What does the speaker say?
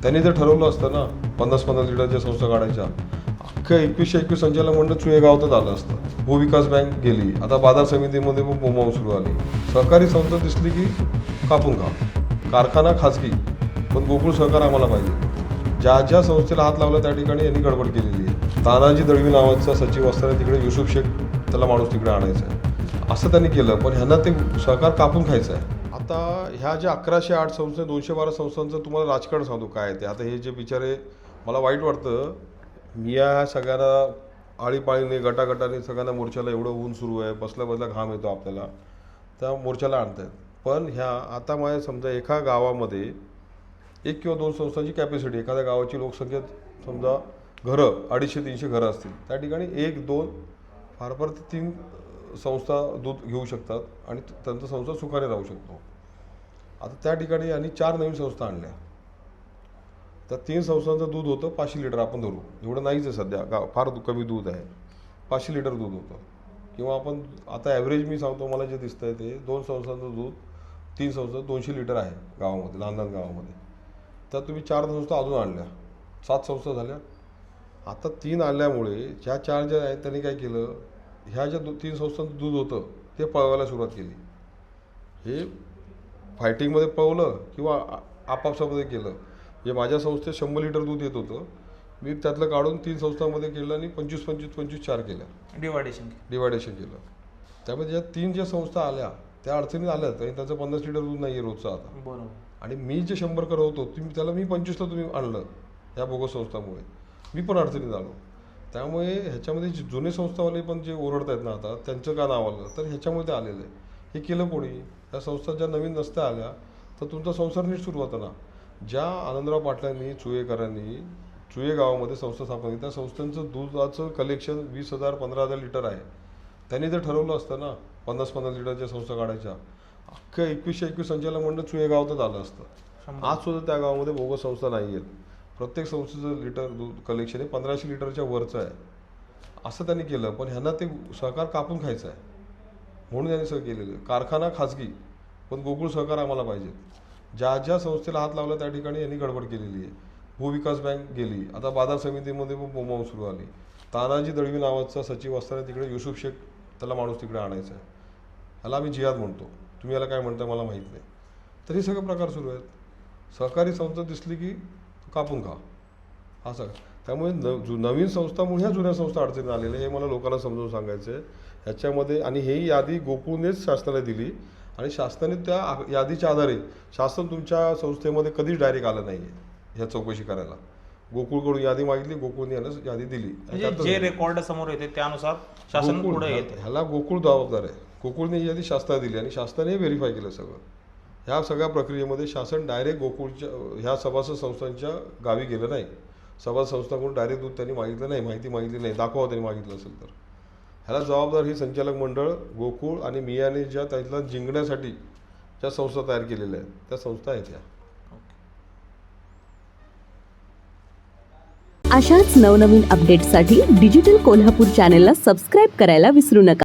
त्यांनी जर ठरवलं असतं ना 50-50 लिटरच्या संस्था काढायच्या, अख्खं 21 संचालक मंडळ चुये गावातच आलं असतं. भूविकास बँक गेली, आता बाजार समितीमध्ये पण बोंबाबोंब सुरू आली. सहकारी संस्था दिसली की कापून खा. कारखाना खाजगी, पण गोकुळ सहकार आम्हाला पाहिजे. ज्या ज्या संस्थेला हात लावला त्या ठिकाणी यांनी गडबड केलेली आहे. तानाजी दळवी नावाचा सचिव असताना तिकडे युसुफ शेख त्याला माणूस तिकडे आणायचा आहे, असं त्यांनी केलं. पण ह्यांना ते सहकार कापून खायचं आहे. आता ह्या ज्या 1108 संस्था 212 संस्थांचं तुम्हाला राजकारण सांगतो काय आहे ते. आता हे जे बिचारे, मला वाईट वाटतं, मी या सगळ्यांना आळीपाळीने गटागटाने सगळ्यांना मोर्चाला एवढं ऊन सुरू आहे, बसल्या बसल्या घाम येतो आपल्याला, त्या मोर्चाला आणत आहेत. पण ह्या आता माझ्या समजा एका गावामध्ये 1 किंवा 2 संस्थांची कॅपॅसिटी, एखाद्या गावाची लोकसंख्या समजा घरं 250-300 घरं असतील, त्या ठिकाणी 1-2 फार फार 3 संस्था दूध घेऊ शकतात आणि त्यांचा संस्था सुखाने राहू शकतो. आता त्या ठिकाणी आणि 4 नवीन संस्था आणल्या. त्या 3 संस्थांचं दूध होतं 500 लिटर, आपण धरू, एवढं नाहीच आहे सध्या, फार कमी दूध आहे, 500 लिटर दूध होतं. किंवा आपण आता ॲव्हरेज मी सांगतो, मला जे दिसतं आहे ते 2 संस्थांचं दूध 3 संस्था 200 लिटर आहे गावामध्ये, लहान लहान गावामध्ये. तर तुम्ही 4 संस्था अजून आणल्या, 7 संस्था झाल्या. आता 3 आणल्यामुळे ज्या 4 ज्या आहेत त्यांनी काय केलं, ह्या ज्या 3 संस्थांचं दूध होतं ते पळवायला सुरुवात केली. हे फायटिंगमध्ये पळवलं किंवा आपापसामध्ये केलं. जे माझ्या संस्थेत 100 लिटर दूध येत होतं, मी त्यातलं काढून 3 संस्थांमध्ये केलं आणि 25-25 4 केल्या, डिवायडेशन केलं. त्यामुळे ज्या 3 ज्या संस्था आल्या त्या अडचणीत आल्यात आणि त्याचं 50 लिटर दूध नाही आहे रोजचं आता. बरोबर. आणि मी जे 100 करत होतो त्याला मी 25ला तुम्ही आणलं या बोगस संस्थांमुळे, मी पण अडचणीत आलो. त्यामुळे ह्याच्यामध्ये जे जुने संस्थावाले पण जे ओरडत आहेत ना आता, त्यांचं का नाव आलं तर ह्याच्यामुळे ते आलेलं आहे. हे केलं कोणी, ह्या संस्था ज्या नवीन नसत्या आल्या तर तुमचा संसार नीट सुरू होता ना. ज्या आनंदराव पाटलांनी चुयेकरांनी चुये गावामध्ये संस्था स्थापन केली, त्या संस्थांचं दुधाचं कलेक्शन 20,000 15,000 लिटर आहे. त्यांनी जर ठरवलं असतं ना 50-50 लिटरच्या संस्था काढायच्या, अख्खं 21 संचालक मंडळ चुये गावातच आलं असतं. आज सुद्धा त्या गावामध्ये बोगस संस्था नाही आहेत. प्रत्येक संस्थेचं लिटर दूध कलेक्शन हे 1500 लिटरच्या वरचं आहे. असं त्यांनी केलं, पण ह्यांना ते सहकार कापून खायचं आहे म्हणून त्यांनी सगळं केलेलं. कारखाना खाजगी, पण गोकुळ सहकार आम्हाला पाहिजे. ज्या ज्या संस्थेला हात लावला त्या ठिकाणी यांनी गडबड केलेली आहे. भूविकास बँक गेली, आता बाजार समितीमध्ये पण बोंबाबोंब सुरू आली. तानाजी दळवी नावाचा सचिव असताना तिकडे युसुफ शेख त्याला माणूस तिकडे आणायचा आहे. ह्याला आम्ही जिहाद म्हणतो, तुम्ही याला काय म्हणता मला माहीत नाही. तर हे सगळे प्रकार सुरू आहेत. सहकारी संस्था दिसली की कापून खा, हा सगळं. त्यामुळे नवीन संस्थामुळे ह्या जुन्या संस्था अडचणीत आलेल्या, हे मला लोकांना समजून सांगायचं आहे ह्याच्यामध्ये. आणि ही यादी गोकुळनेच शासनाला दिली आणि शासनाने त्या यादीच्या आधारे, शासन तुमच्या संस्थेमध्ये कधीच डायरेक्ट आलं नाही आहे ह्या चौकशी करायला. गोकुळकडून यादी मागितली, गोकुळने याला यादी दिली. जे रेकॉर्ड समोर येते त्यानुसार शासन पुढे येते. ह्याला गोकुळ जबाबदार आहे. गोकुळने ही यादी शासनाला दिली आणि शासनाने व्हेरीफाय केलं सगळं. ह्या सगळ्या प्रक्रियेमध्ये शासन डायरेक्ट गोकुळच्या ह्या सभासद संस्थांच्या गावी गेलं नाही. सभासद संस्थांकडून डायरेक्ट दूध त्यांनी मागितलं नाही, माहिती मागितली नाही, दाखवा त्यांनी मागितलं असेल तर. ह्याला जबाबदार हे संचालक मंडळ गोकुळ आणि मियाने ज्या त्यातला जिंकण्यासाठी ज्या संस्था तयार केलेल्या आहेत त्या संस्था आहेत ह्या. अशाच नवनवीन अपडेट्ससाठी डिजिटल कोल्हापूर चॅनेलला सबस्क्राईब करायला विसरू नका.